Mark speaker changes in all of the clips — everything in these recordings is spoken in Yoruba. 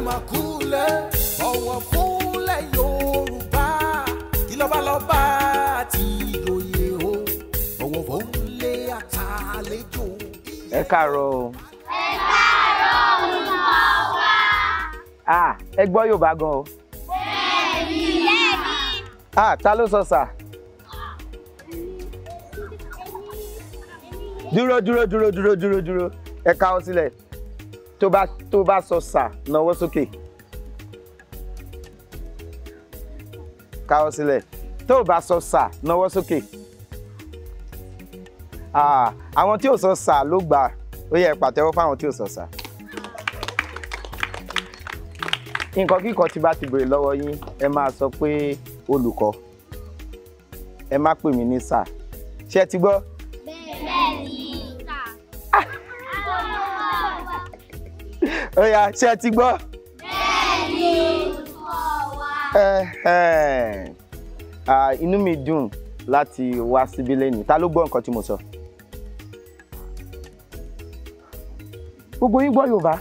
Speaker 1: máa kúlẹ̀ ọ̀wọ̀ fúnlẹ̀ Yorùbá kí lọ́balọ́ba àti ìjòyè o ọ̀wọ̀ fúnlẹ̀ àtàlejò.
Speaker 2: Ẹ káàárọ̀ o.
Speaker 3: Ẹ káàárọ̀ olùkọ́ wa.
Speaker 2: Ẹ gbọ́ Yorùbá gan o.
Speaker 3: Bẹ́ẹ̀ni.
Speaker 2: Ta ló sọ sà? Dúró. Ẹ káwọ́ sílẹ̀. Tó bá sọ sà, nawọ́ sókè. Káwọ́ sílẹ̀. Tó bá sọ sà, nawọ́ sókè. Àwọn tí ò sọ sà ló gbà. Ó yẹ pàtẹ́wọ́ fáwọn tí ò sọ sà. Nǹkan kíkọ tí bá ti béèrè lọ́wọ́ yín, ẹ máa sọ pé olùkọ́. Ẹ má pè mí ní sà. Ṣé ẹ ti gbọ́?
Speaker 3: Bẹ́ẹ̀ni.
Speaker 2: Ó yá, ṣé ẹ ti gbọ́?
Speaker 3: Bẹ́ẹ̀ni olùkọ́ wa.
Speaker 2: Inú mi dùn láti wá síbí lẹ́nìí. Ta ló gbọ́ nǹkan tí mo sọ? Gbogbo yín gbọ́ Yorùbá?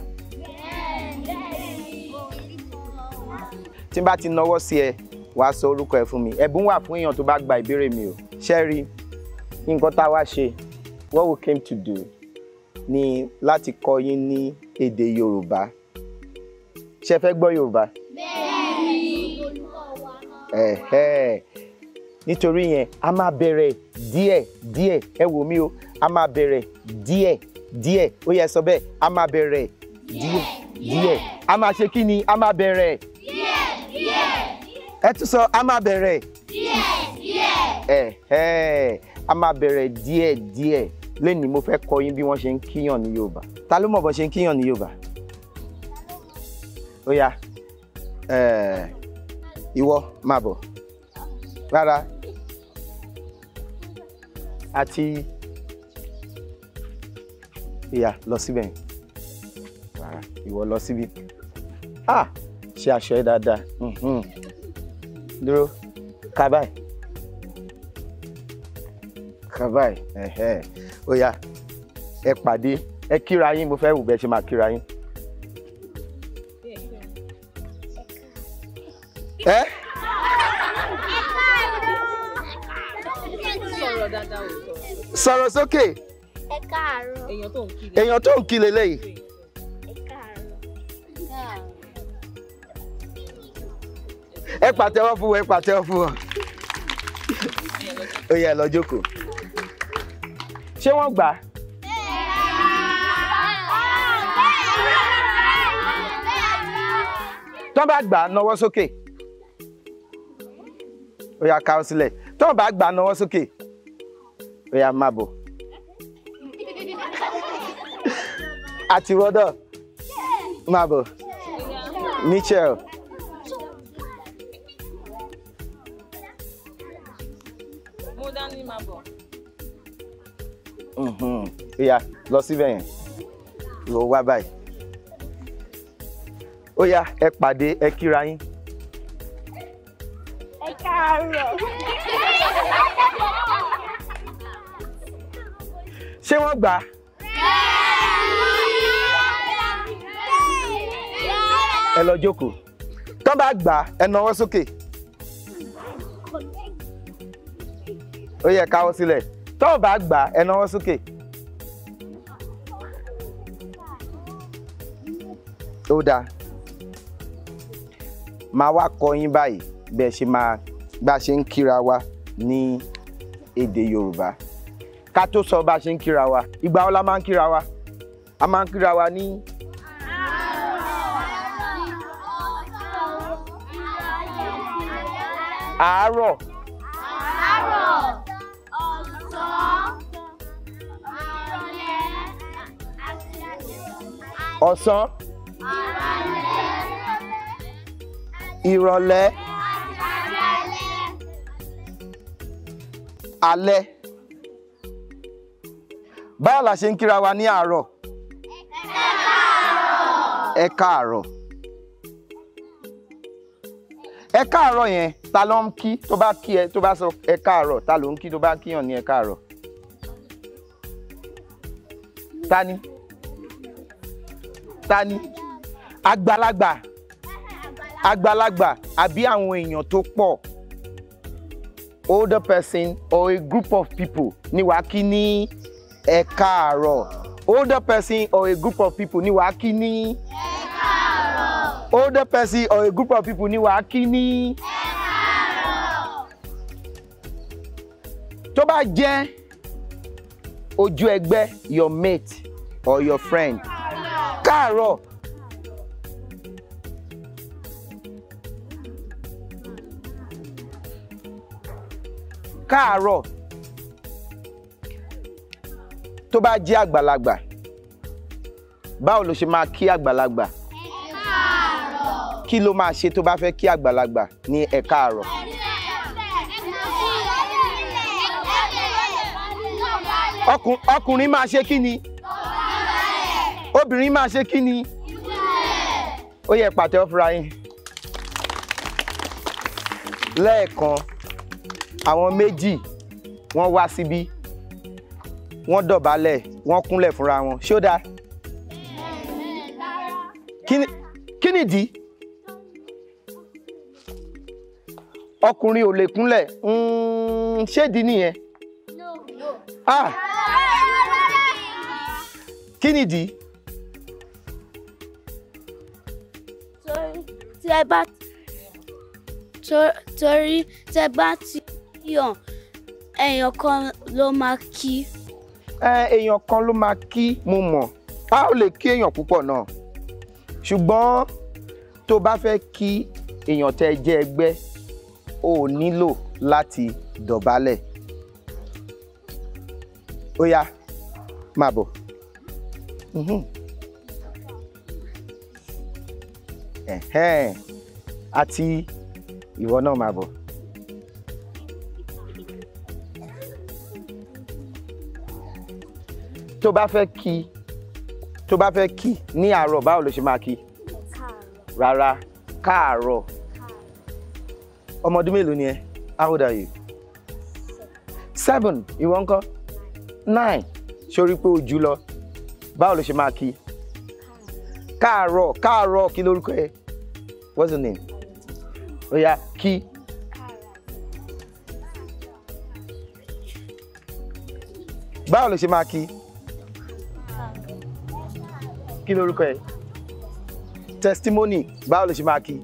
Speaker 2: Tí n bá ti nawọ́ sí ẹ, wàá sọ orúkọ ẹ fún mi. Ẹ̀bùn wà fún èèyàn tó bá gba ìbéèrè mi o. Ṣẹ́rí, nǹkan tá a wá ṣe, what we came to do ni láti kọ́ yín ní èdè Yorùbá. Ṣé ẹ fẹ́ gbọ́ Yorùbá?
Speaker 3: Bẹ́ẹ̀ni olùkọ́ wa.
Speaker 2: Nítorí yẹn, a máa bẹ̀rẹ̀ díẹ̀. Ẹ wò mí o, a máa bẹ̀rẹ̀ díẹ̀. Ó yẹ sọ bẹ́ẹ̀, a máa bẹ̀rẹ̀ díẹ̀. A máa ṣe kí ni? A máa bẹ̀rẹ̀
Speaker 3: díẹ̀.
Speaker 2: Ẹ tún sọ, a máa bẹ̀rẹ̀
Speaker 3: díẹ̀.
Speaker 2: A máa bẹ̀rẹ̀ díẹ̀. Lẹ́nìí mo fẹ́ kọ́ yín bí wọ́n ṣe ń kíyàn ní Yorùbá. Ta ló mọ̀ bọ́n ṣe ń kíyàn ní Yorùbá? Ó yá, ìwọ máa bọ̀. Rárá. Àti ìyá lọ síbẹ̀ yẹn. Rárá, ìwọ lọ síbí. Ṣe aṣọ ẹ dáadáa. Dúró, ká báyìí. Ó yá, ẹ pàdé, ẹ kíra yín, mo fẹ́ wù bẹ́ẹ̀ ṣe máa kíra yín. Sọ̀rọ̀ sókè.
Speaker 3: Ẹ káàárọ̀.
Speaker 2: Èèyàn tó ń kí leléyìí.
Speaker 3: Ẹ káàárọ̀.
Speaker 2: Ẹ pàtẹ́wọ́ fún wọn. Ó yá, lọ jókòó. Ṣé wọ́n gbà? Tọ́ bá gbà, nawọ́ sókè. Ó yá, káwọ́ sílẹ̀. Tọ́ bá gbà, nawọ́ sókè. Ó yá, máa bọ̀. Àti wọ́dọ̀. Máa bọ̀. Mitchell. Ó yá, lọ síbẹ̀ yẹn. Lọ wá báyìí. Ó yá, ẹ pàdé, ẹ kíra yín.
Speaker 3: Ẹ káàárọ̀.
Speaker 2: Ṣé wọ́n gbà? Ẹ lọ jókòó. Tọ́ bá gbà, ẹ nawọ́ sókè. Ó yẹ káwọ́ sílẹ̀. Tọ́ bá gbà, ẹ nawọ́ sókè. Ó dáa. Máa wá kọ́ yín báyìí bẹ́ẹ̀ ṣe bá ṣe ń kíra wa ní èdè Yorùbá. Ká tó sọ bá ṣe ń kíra wa. Ìgbà wo la máa ń kíra wa? A máa ń kíra wa ní àárọ̀. Ọ̀sán. Ìrọ̀lẹ́. Alẹ́. Báwo la ṣe ń kíra wa ní àárọ̀? Ẹ káàárọ̀. Ẹ káàárọ̀ yẹn ta ló ń kí tó bá kí ẹ tó bá sọ ẹ káàárọ̀ ta ló ń kí tó bá kíyàn ní ẹ káàárọ̀? Ta ni? Àgbàlagbà. àgbàlagbà àbí àwọn èèyàn tó pọ̀. Older person or a group of people ni wàá kí ní ẹ káàárọ̀. Older person or a group of people ni wàá kí ní ẹ káàárọ̀. Older person or a group of people ni wàá kí ní ẹ káàárọ̀. Tó bá jẹ́ ojú ẹgbẹ́, your mate or your friend, káàárọ̀. Káàárọ̀. Tó bá jẹ́ àgbàlagbà, báwo ló ṣe máa kí àgbàlagbà? Ẹ káàárọ̀. Kí ló máa ṣe tó bá fẹ́ kí àgbàlagbà ní ẹ káàárọ̀? Ọkùnrin máa ṣe kí ni? Obìnrin máa ṣe kí ni? Ó yẹ pàtẹ́wọ́ fúnra yín. Lẹ́ẹ̀kan, àwọn méjì wọ́n wá síbí, wọ́n dọ̀bálẹ̀, wọ́n kúnlẹ̀ fúnra wọn. Ṣé ó dáa? Kí nìdí? Ọkùnrin ò lè kúnlẹ̀. Ṣé ìdí nìyẹn? Ah! Kí nìdí?
Speaker 3: Torí tẹ́ bá ti yàn, èèyàn kan ló máa kí.
Speaker 2: Èèyàn kan ló máa kí, mo mọ̀. A ò lè kí èèyàn púpọ̀ náà. Ṣùgbọ́n tó bá fẹ́ kí èèyàn tẹ́ jẹ́ ẹgbẹ́, o nílò láti dọ̀bálẹ̀. Ó yá, máa bọ̀. Àti ìwọ náà máa bọ̀. Tó bá fẹ́ kí ní àárọ̀, báwo ló ṣe máa kí? Rárá, káàárọ̀. Ọmọ ọdún mélòó ni ẹ? How old are you? 7. Ìwọ ńkọ́? 9. Ṣorí pé o jù lọ. Báwo ló ṣe máa kí? Káàárọ̀, káàárọ̀, kí lórúkọ ẹ? What's your name? Ó yá, kí. Báwo ló ṣe máa kí? Kí lórúkọ ẹ? Testimony. Báwo ló ṣe máa kí?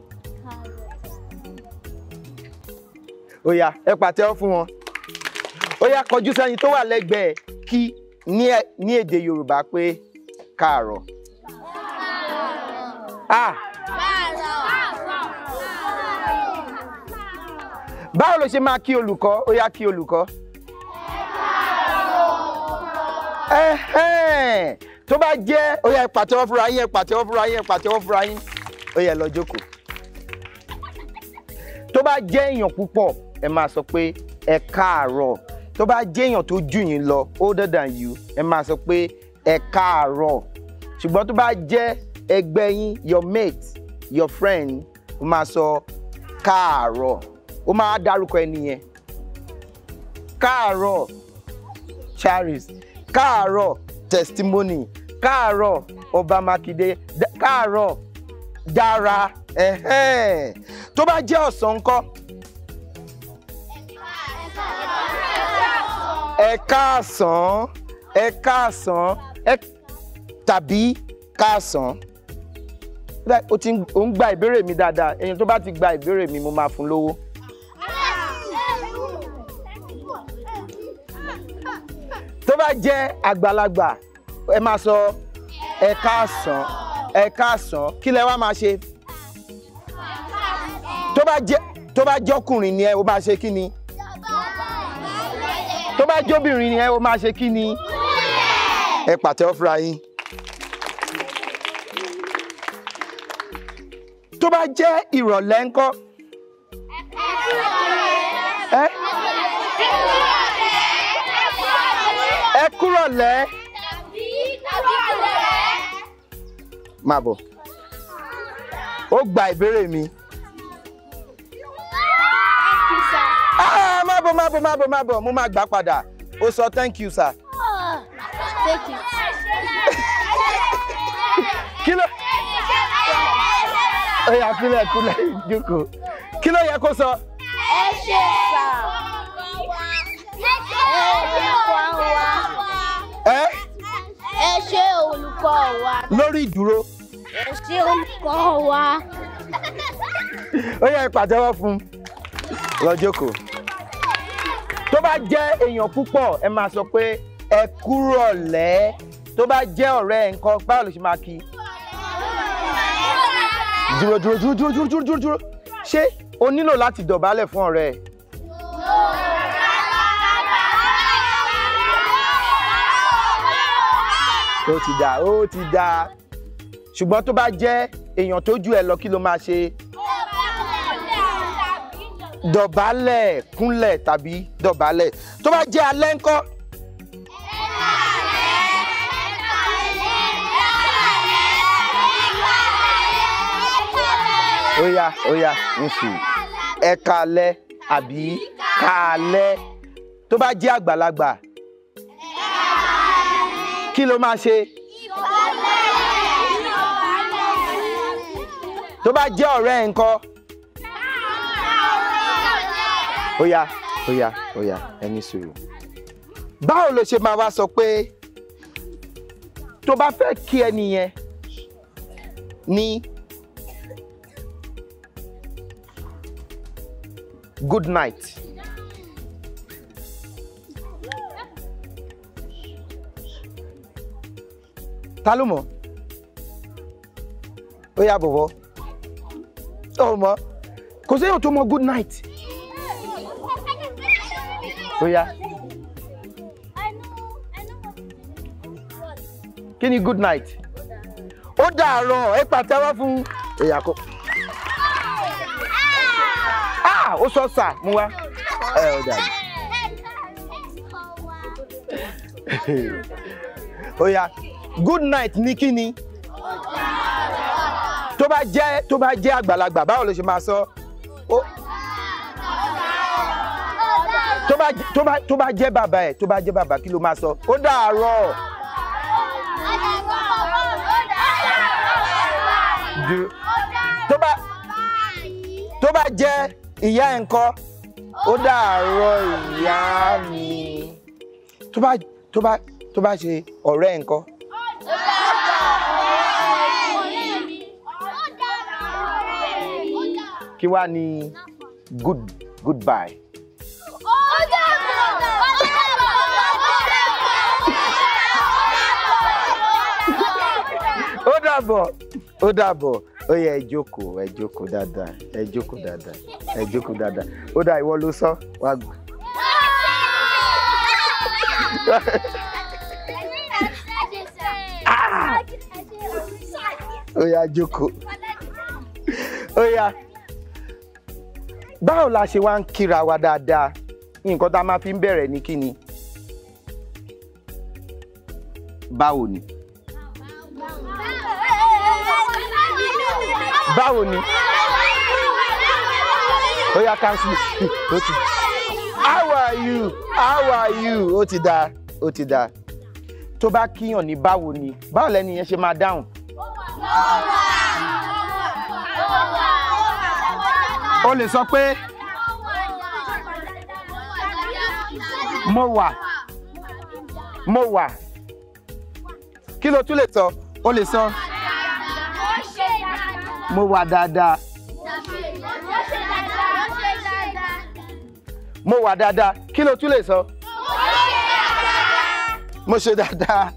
Speaker 2: Ó yá, ẹ pàtẹ́wọ́ fún wọn. Ó yá, kọjú sẹ́ni tó wà lẹ́gbẹ̀ẹ́ kí ní èdè Yorùbá pé káàárọ̀. Báwo ló ṣe máa kí olùkọ́? Ó yá, kí olùkọ́. Tó bá jẹ́, ó yá, ẹ pàtẹ́wọ́ fúnra yín, ẹ pàtẹ́wọ́ fúnra yín, ẹ pàtẹ́wọ́ fúnra yín. Ó yá, lọ jókòó. Tó bá jẹ́ èèyàn púpọ̀, ẹ máa sọ pé ẹ káàárọ̀. Tó bá jẹ́ èèyàn tó jù yín lọ, older than you, ẹ máa sọ pé ẹ káàárọ̀. Ṣùgbọ́n tó bá jẹ́ ẹgbẹ́ yín, your mate, your friend, ó máa sọ káàárọ̀. Ó máa dárúkọ ẹni yẹn. Káàárọ̀, Charis. Káàárọ̀, Testimony. Káàárọ̀, Ọba Makinde. Káàárọ̀, Dára. Tó bá jẹ́ ọ̀sán ńkọ́? Ẹ káàsán, ẹ káàsán, tàbí káàsán. Ó ń gba ìbéèrè mi dáadáa. Èèyàn tó bá ti gba ìbéèrè mi, mo máa fún lówó. Tó bá jẹ́ àgbàlagbà, ẹ máa sọ ẹ káàsán, ẹ káàsán. Kí lẹ wá máa ṣe? Tó bá jẹ́ ọkùnrin ni ẹ, ó máa ṣe kí ni? Tó bá jẹ́ obìnrin ni ẹ, ó máa ṣe kí ni? Ẹ pàtẹ́wọ́ fúnra yín. Tó bá jẹ́ ìrọ̀lẹ́ ńkọ́? Ẹ kúrọ̀lẹ́. Máa bọ̀. Ó gba ìbéèrè mi. Má bọ̀. Mo máa gbà padà. Ó sọ thank you, sir.
Speaker 3: Thank you.
Speaker 2: Kí ló? Ó yá, kúlẹ̀. jókòó. Kí ló yẹ kó sọ?
Speaker 3: Ẹ ṣé sà. Ẹ ṣé olùkọ́ wa.
Speaker 2: Lórí ìdúró.
Speaker 3: Ẹ ṣé olùkọ́ wa.
Speaker 2: Ó yẹ ìpàtẹ́wọ́ fún. Lọ jókòó. Tó bá jẹ́ èèyàn púpọ̀, ẹ máa sọ pé ẹ kúrọ̀lẹ́. Tó bá jẹ́ ọ̀rẹ́ ẹ̀ ńkọ́, báwo ló ṣe máa kí? Dúró. Ṣé o nílò láti dọ̀bálẹ̀ fún ọ̀rẹ́ ẹ̀? Ó ti dáa. Ṣùgbọ́n tó bá jẹ́ èèyàn tó jù ẹ lọ, kí ló máa ṣe? Dọ̀bálẹ̀, kúnlẹ̀ tàbí dọ̀bálẹ̀. Tó bá jẹ́ alẹ́ ńkọ́? Óyá, nsù. Ẹ káalẹ́ àbí káalẹ́. Tó bá jẹ́ àgbàlagbà, kí ló máa ṣe? Tó bá jẹ́ ọ̀rẹ́ ẹ̀ ńkọ́? Óyá, ẹ ní sùúrù. Báwo ló ṣe máa wá sọ pé tó bá fẹ́ kí ẹni yẹn ní good night? Ta ló mọ̀? Ó yá bọ̀bọ̀. Ó mọ̀. Kò séyàn tó mọ̀ good night. Ó yá. Kí ni good night? Ó dàárọ̀, ẹ pàtẹ́wọ́ fún ìyàkó. Ó sọ sà mú wá. Ó dàbí. Ó yá. Good night ní kí ni? Tó bá jẹ́ àgbàlagbà, báwo ló ṣe máa sọ? Tó bá jẹ́ bàbá ẹ̀, tó bá jẹ́ bàbá, kí ló máa sọ? Ó dàárọ̀. Tó bá jẹ́ ìyá ẹ̀ ńkọ́? Ó dàárọ̀ ìyá mi. Tó bá ṣe ọ̀rẹ́ ẹ̀ ńkọ́? Kí wá ní goodbye? Ó dàbọ̀. Ó yẹ ẹ jókòó dáadáa. Ó dà, ìwọ ló sọ. Wá gbọ́. Ó yá jókòó. Ó yá. Báwo la ṣe wá ń kíra wa dáadáa? Nǹkan tá a máa fi ń bẹ̀rẹ̀ ní kíni? Báwo ni? Ó yá cancel. How are you? Ó ti dáa. Tó bá kíyàn ní báwo ni? Báwo lẹ́ni yẹn ṣe máa dáhùn? O lè sọ pé mo wà. Kí ló tún lè sọ? O lè sọ mo wà dáadáa. Mo wà dáadáa. Kí ló tún lè sọ? Mo ṣe dáadáa.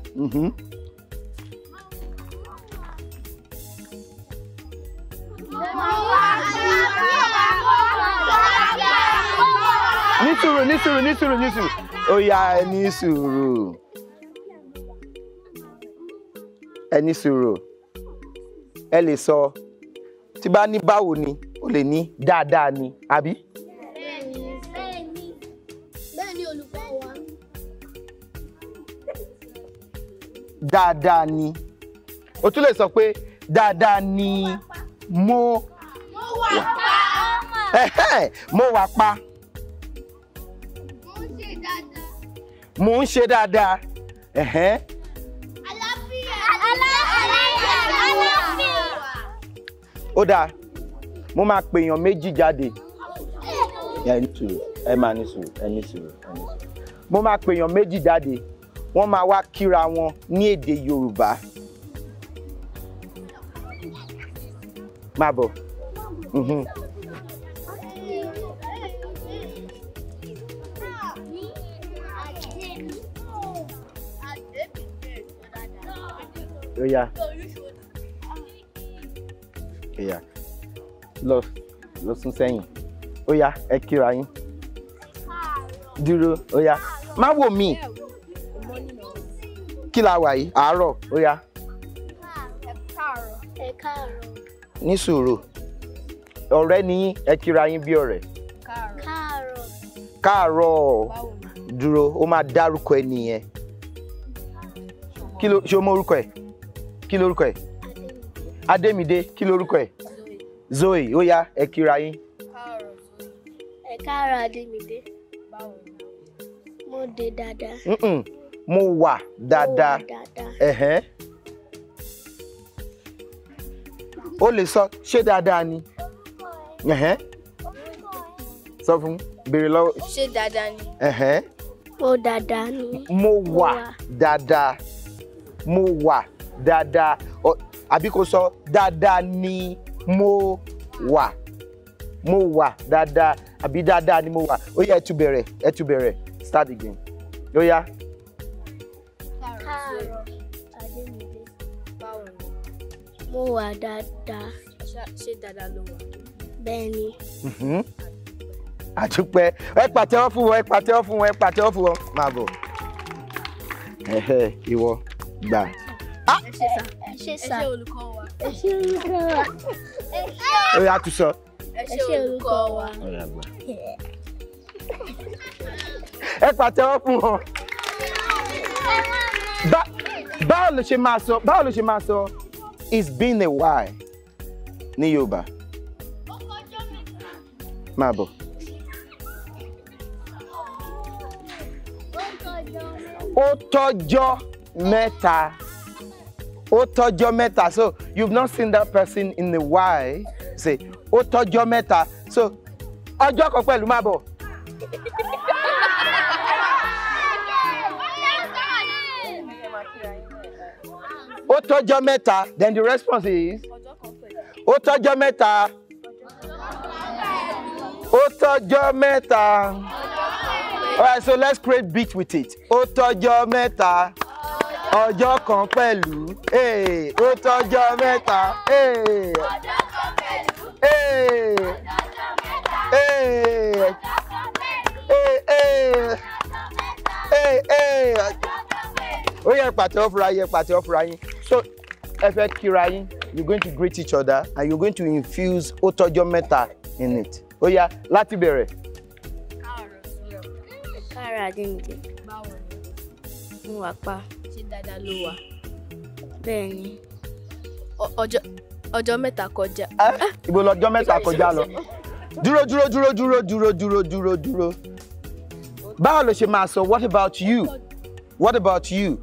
Speaker 2: Ní sùúrù. Ó yá, ẹ ní sùúrù. Ẹ lè sọ, tí bá ní báwo ni, ó lè ní dáadáa ni, àbí?
Speaker 3: Bẹ́ẹ̀ni olùkọ́ wa.
Speaker 2: Dáadáa ni. O tún lè sọ pé dáadáa ni mo wà pa. Mo ń ṣe dáadáa. Ó dáa. mo máa pè èèyàn méjì jáde. Ẹ ní sùúrù, ẹ máa ní sùúrù, ẹ ní sùúrù, ẹ ní sùúrù. Mo máa pè èèyàn méjì jáde, wọ́n máa wá kíra wọn ní èdè Yorùbá. Máa bọ̀. Oya. Oya. Lọ sún sẹ́yìn. Oya, ẹ kíra yín. Dúró, oya. Má wò mí. Kí la wà yìí? Àárọ̀, oya.
Speaker 3: Ẹ káàárọ̀.
Speaker 2: Ní sùúrù. Ọ̀rẹ́ ni yín, ẹ kíra yín bí ọ̀rẹ́.
Speaker 3: Káàárọ̀.
Speaker 2: Káàárọ̀. Dúró, ó máa dárúkọ ẹ nìyẹn. Kí ló ṣe o mọ orúkọ ẹ? Kí lorúkọ ẹ? Adémídé. Kí lorúkọ ẹ? Zoe. Ó yá, ẹ kíra yín.
Speaker 3: Ẹ káàárọ̀ Adémídé. Mo dé dáadáa.
Speaker 2: Mo wà dáadáa. Ẹ̀hẹ́n. O lè sọ ṣé dáadáa ni. Ẹ̀hẹ́n. Sọ fún béèrè lọ́wọ́.
Speaker 3: Ṣé dáadáa ni?
Speaker 2: Ẹ̀hẹ́n.
Speaker 3: Mo dáadáa ni.
Speaker 2: Mo wà dáadáa. Mo wà dáadáa. Àbí kò sọ dáadáa ni mo wà. Mo wà dáadáa. Àbí dáadáa ni mo wà. Ó yá, ẹ tún bẹ̀rẹ̀. Start again. Ó yá.
Speaker 3: Káàárọ̀ Adémídé. Báwo ni? Mo wà dáadáa. Ṣé dáadáa ló wà? Bẹ́ẹ̀ ni.
Speaker 2: Àdúpẹ́. Ẹ pàtẹ́wọ́ fún wọn. Máa bọ̀. Ìwọ gbà.
Speaker 3: Ẹ ṣé olùkọ́ wa. Ẹ ṣé olùkọ́ wa.
Speaker 2: Ó yá, tún sọ.
Speaker 3: Ẹ ṣé olùkọ́ wa.
Speaker 2: Ẹ pàtẹ́wọ́ fún wọn. Báwo ló ṣe máa sọ it's been a while ní Yorùbá? Máa bọ̀. Ó tọ́jọ́ mẹ́ta. Ó tọ́jọ́ mẹ́ta. So you've not seen that person in a while. Say, ó tọ́jọ́ mẹ́ta. So ọjọ́ kan pẹ̀lú máa bọ̀. Ó tọ́jọ́ mẹ́ta. Then the response is ó tọ́jọ́ mẹ́ta. Ó tọ́jọ́ mẹ́ta. All right, so let's create beat with it. Ó tọ́jọ́ mẹ́ta. Ọjọ́ kan pẹ̀lú. Ó tọ́jọ́ mẹ́ta. Ó yẹ pàtẹ́wọ́ fúnra yín. So ẹ fẹ́ kíra yín. You're going to greet each other and you're going to infuse ó tọ́jọ́ mẹ́ta in it. Ó yá, láti bẹ̀rẹ̀.
Speaker 3: Káàárọ̀ Adémídé. Báwo ni? Mo wà pa. Ṣé dáadáa ló wà? Bẹ́ẹ̀ ni. Ọjọ́ mẹ́ta kọjá.
Speaker 2: Ibo lọ́jọ́ mẹ́ta kọjá lọ. Dúró. Báwo ló ṣe máa sọ what about you? What about you?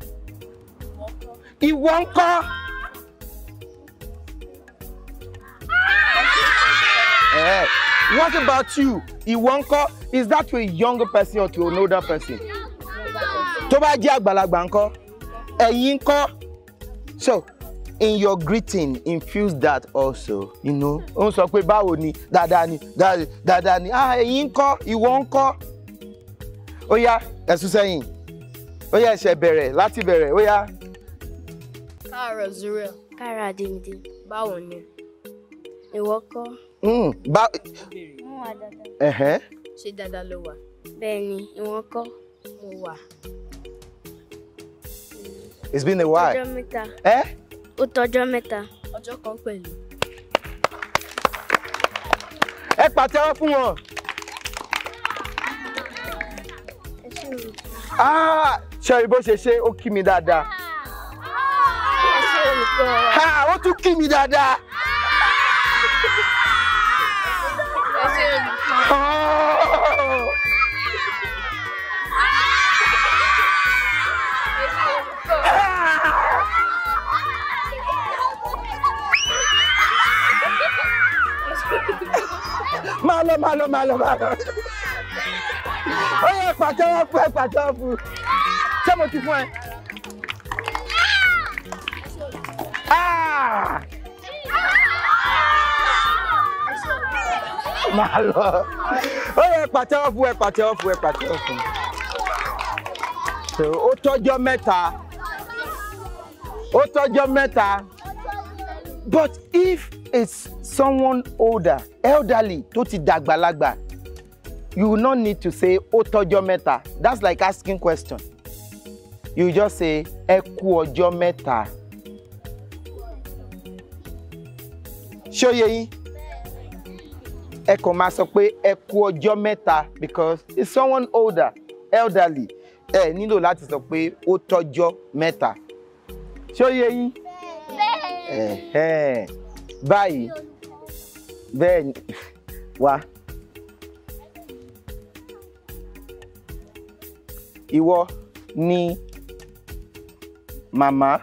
Speaker 2: Ìwọ ńkọ́? What about you? Ìwọ ńkọ́? Is that to a younger person or to an older person? Tó bá jẹ́ àgbàlagbà ńkọ́? Ẹ̀yin ńkọ́? So, in your greeting, infuse that also, you know. Ó ń sọ pé báwo ni, dáadáa ni. Ẹ̀yin ńkọ́? Ìwọ ńkọ́? Ó yá, ẹ sún sẹ́yìn. Ó yá, ẹ ṣe bẹ̀rẹ̀, láti bẹ̀rẹ̀, ó yá.
Speaker 3: Káàárọ̀ Zuriel. Káàárọ̀ Adémídé. Báwo ni? Ìwọ ńkọ́?
Speaker 2: Mo
Speaker 3: wà dáadáa.
Speaker 2: Ṣé
Speaker 3: dáadáa ló wà? Bẹ́ẹ̀ ni, ìwọ ńkọ́? Mo wà.
Speaker 2: It's been a while.
Speaker 3: Ọjọ́ mẹ́ta.
Speaker 2: Ó
Speaker 3: tọ́jọ́ mẹ́ta. Ọjọ́ kan pẹ̀lú.
Speaker 2: Ẹ pàtẹ́wọ́ fún wọn. Ṣé bó ṣe ó kí mi dáadáa?
Speaker 3: Ẹ ṣé olùkọ́ wa.
Speaker 2: Ó tún kí mi dáadáa.
Speaker 3: Ẹ ṣé olùkọ́.
Speaker 2: máa lọ. Ó yẹ pàtẹ́wọ́ fún. Ṣé mo ti fún ẹ? Máa lọ. Ó yẹ pàtẹ́wọ́ fún. So, ó tọ́jọ́ mẹ́ta. But if it's someone older, elderly, tó ti dàgbàlagbà, you will not need to say ó tọ́jọ́ mẹ́ta. That's like asking question. You just say ẹ kú ọjọ́ mẹ́ta. Ṣó yé yín? Ẹ kàn máa sọ pé ẹ kú ọjọ́ mẹ́ta because it's someone older, elderly. Ẹ nílò láti sọ pé ó tọ́jọ́ mẹ́ta. Ṣó yé yín? Báyìí bẹ́ẹ̀ wá. Ìwọ ni màmá.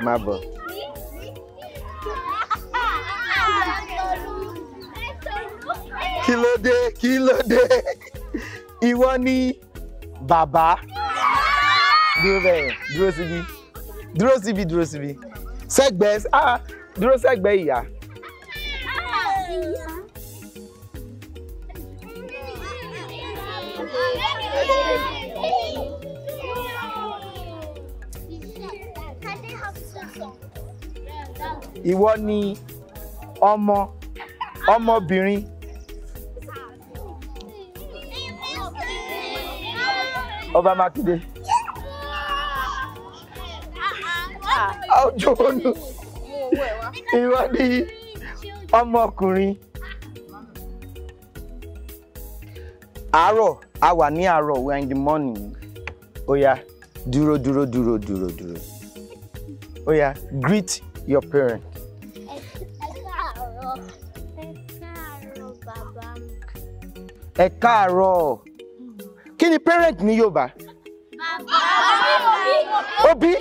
Speaker 2: Má bọ̀. Kí ló dé? Ìwọ ni bàbá. Dúró síbi. Sẹ́gbẹ̀ẹ́, dúró sẹ́gbẹ̀ẹ́ ìyá. Ìwọ ni ọmọbìnrin. Ọba Mákindé. Ọjọ́ ònu. Ìwọ ni ọmọkùnrin. Àárọ̀, a wà ní àárọ̀, we are in the morning. Oya, dúró. Oya, greet your parent. Ẹ káàárọ̀. Kí ni parent ní Yorùbá? Òbí.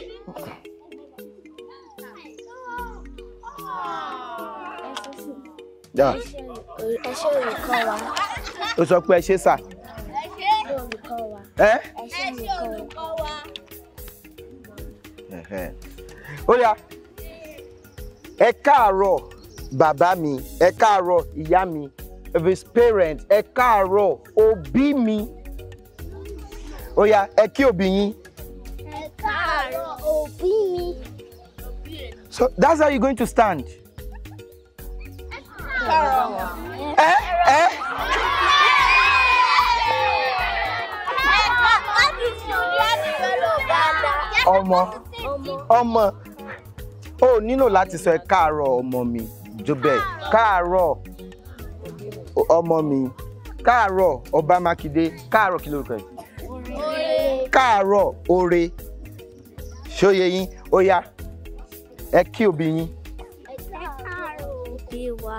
Speaker 3: Ẹ ṣé olùkọ́ wa.
Speaker 2: Ó sọ pé ẹ ṣé sà.
Speaker 3: Olùkọ́ wa.
Speaker 2: Ẹ
Speaker 3: ṣé olùkọ́ wa.
Speaker 2: Oya, ẹ káàárọ̀ bàbá mi, ẹ káàárọ̀ ìyá mi, if his parent, ẹ káàárọ̀ òbí mi. Oya, ẹ kí òbí yín.
Speaker 3: Ẹ káàárọ̀ òbí mi.
Speaker 2: So that's how you're going to stand. Ọmọ ó nílò láti sọ ẹ káàárọ̀ ọmọ mi jọ bẹ́ẹ̀. Káàárọ̀ ọmọ mi, káàárọ̀ Ọba Mákindé, káàárọ̀ kí lórúkọ ẹ? Káàárọ̀ Ore. Ṣó yé yín? Ó yá, ẹ kí òbí yín.
Speaker 3: Ẹ káàárọ̀ òbí wa.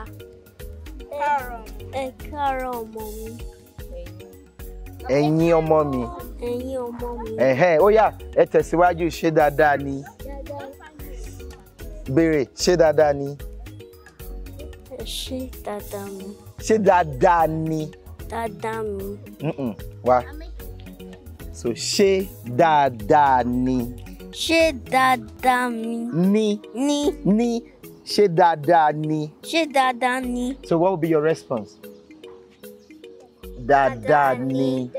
Speaker 3: Ẹ káàárọ̀ ọmọ mi.
Speaker 2: Ẹ̀yin ọmọ mi. Ó yá, ẹ tẹ̀síwájú, ṣé dáadáa ni? Béèrè, ṣé dáadáa ni?
Speaker 3: Ṣé dáadáa mi?
Speaker 2: Ṣé dáadáa ni?
Speaker 3: Dáadáa mi.
Speaker 2: Wá. So ṣé dáadáa ni?
Speaker 3: Ṣé dáadáa mi?
Speaker 2: Ní. Ṣé dáadáa ni?
Speaker 3: Ṣé dáadáa ni?
Speaker 2: So what will be your response? Dáadáa ni.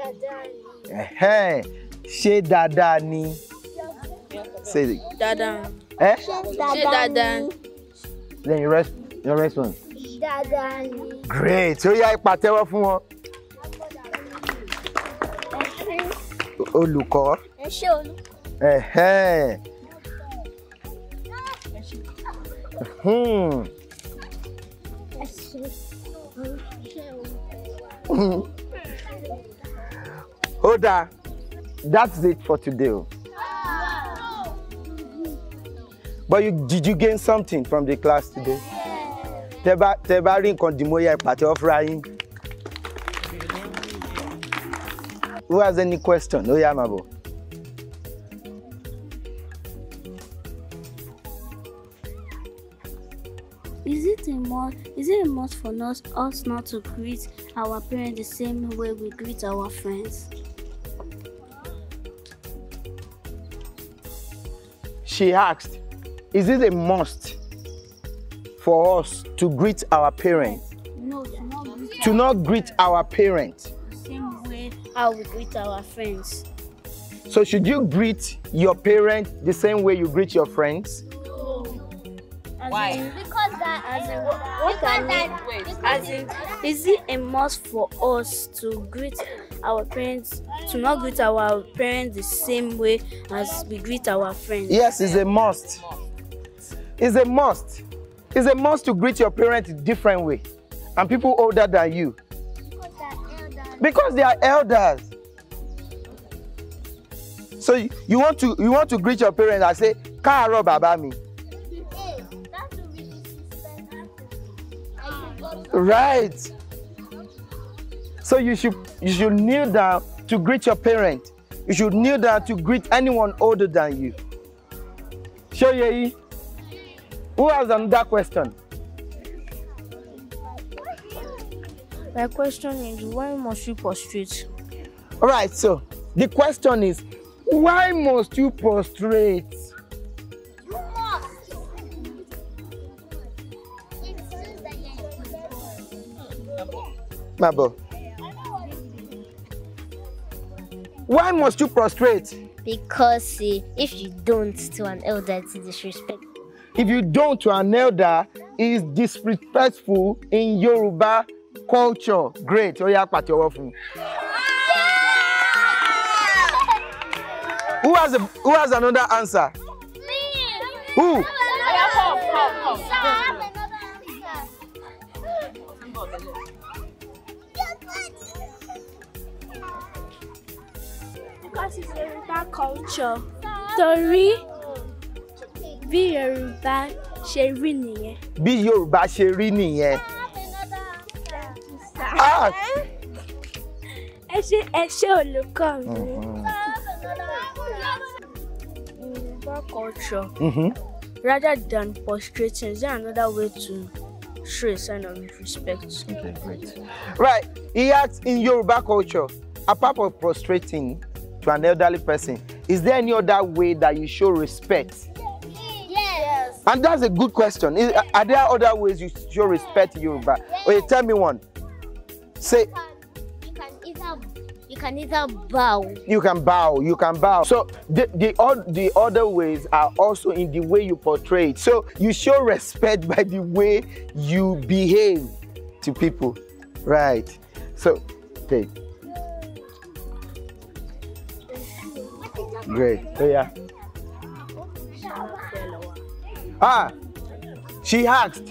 Speaker 2: Ṣé dáadáa ni? Say it.
Speaker 3: Dáadáa.
Speaker 2: Ṣé
Speaker 3: dáadáa ni?
Speaker 2: Then your response.
Speaker 3: Dáadáa ni.
Speaker 2: Great. Ó yá, ẹ pàtẹ́wọ́ fún wọn. Olùkọ́.
Speaker 3: Ẹ ṣé olùkọ́.
Speaker 2: Hold on. That's it for today. But did you gain something from the class today? Tẹ́ bá rí nǹkan dìmọ́ yá ìpàtẹ́wọ́ fúnra yín. Who has any question? Ó yá máa bọ̀.
Speaker 3: Is it a must for us not to greet our parents the same way we greet our friends?
Speaker 2: She asked, is it a must for us to greet our parents?
Speaker 3: No,
Speaker 2: To not greet our parents.
Speaker 3: the same way how we greet our friends.
Speaker 2: So should you greet your parents the same way you greet your friends?
Speaker 4: Why?
Speaker 3: Is it a must for us to greet our parents, to not greet our parents the same way as we greet our friends?
Speaker 2: Yes, it's a must. It's a must. It's a must to greet your parents a different way. And people older than you. Because they are elders. So you want to greet your parents and say, "Káàárọ̀ bàbá mi." Right. So you should kneel down to greet your parent. You should kneel down to greet anyone older than you. Shoyeyi, who has another question?
Speaker 4: My question is, why must you prostrate?
Speaker 2: All right, so the question is, why must you prostrate? Mabo. Why must you prostrate?
Speaker 5: Because if you don't to an elder, it's disrespectful.
Speaker 2: If you don't to an elder, is disrespectful in Yoruba culture. Great. Oh yeah, Who has another answer? Who?
Speaker 3: Because it's Yoruba culture. Torí bí Yoruba ṣe rí nìyẹn.
Speaker 2: Bí Yorùbá ṣe rí nìyẹn. Ah.
Speaker 3: Ẹ ṣé olùkọ́ mi. In Yoruba culture, rather than prostrating, is there another way to show a sign of respect?
Speaker 2: Okay, great. Right. He asked, in Yoruba culture, apart from prostrating to an elderly person, is there any other way that you show respect?
Speaker 5: Yes.
Speaker 2: And that's a good question. Are there other ways you show respect in Yoruba? Okay, tell me one. Say.
Speaker 5: You can either bow.
Speaker 2: You can bow. So the other ways are also in the way you portray it. So you show respect by the way you behave to people. Right. So, okay. Great. So yeah. She asked,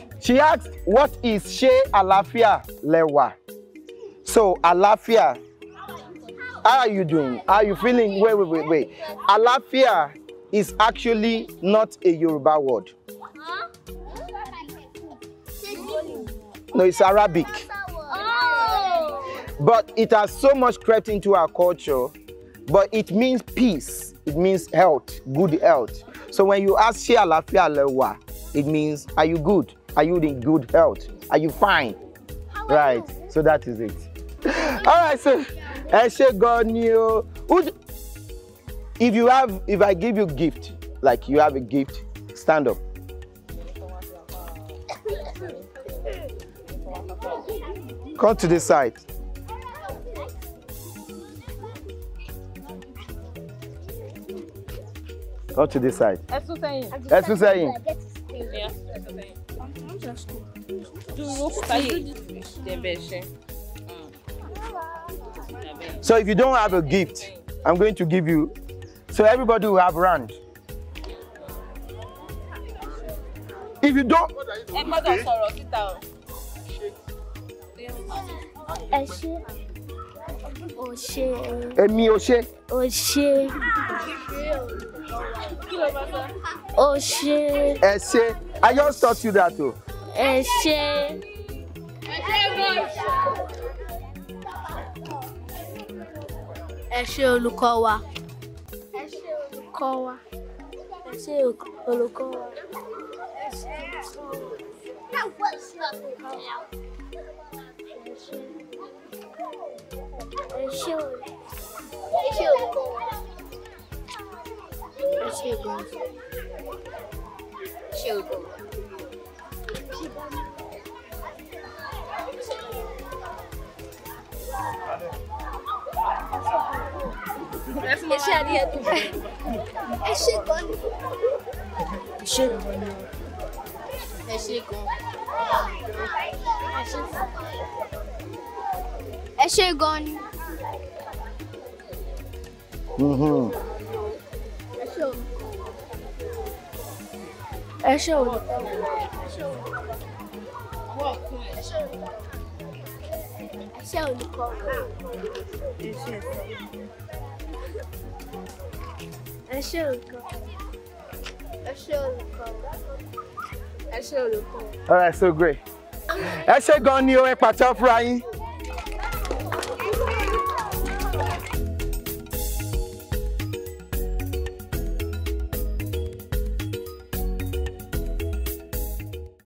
Speaker 2: what is Ṣé Àlàáfíà Lẹ́wà? So, Àlàáfíà, how are you doing? How are you feeling? Wait. Àlàáfíà is actually not a Yoruba word. No, it's Arabic. But it has so much crept into our culture. But it means peace. It means health, good health. So when you ask Ṣé Àlàáfíà Lẹ́wà, it means, are you good? Are you in good health? Are you fine? Right. So that is it. All right. So, if I give you a gift, like you have a gift, stand up. Come to this side. Come to this side. Ẹ̀sùn sẹ́yìn. So if you don't have a gift, I'm going to give you. So everybody will have round. If you don't. Èmi ò ṣe. Ẹ ṣé. I just taught you that too.
Speaker 3: Ẹ ṣé. Ẹ ṣé olùkọ́ wa. Ẹ ṣé olùkọ́ wa. Ẹ ṣé olùkọ́ wa.
Speaker 2: All right, so great. Ẹ ṣé gan ni o, ẹ pàtẹ́wọ́ fúnra yín.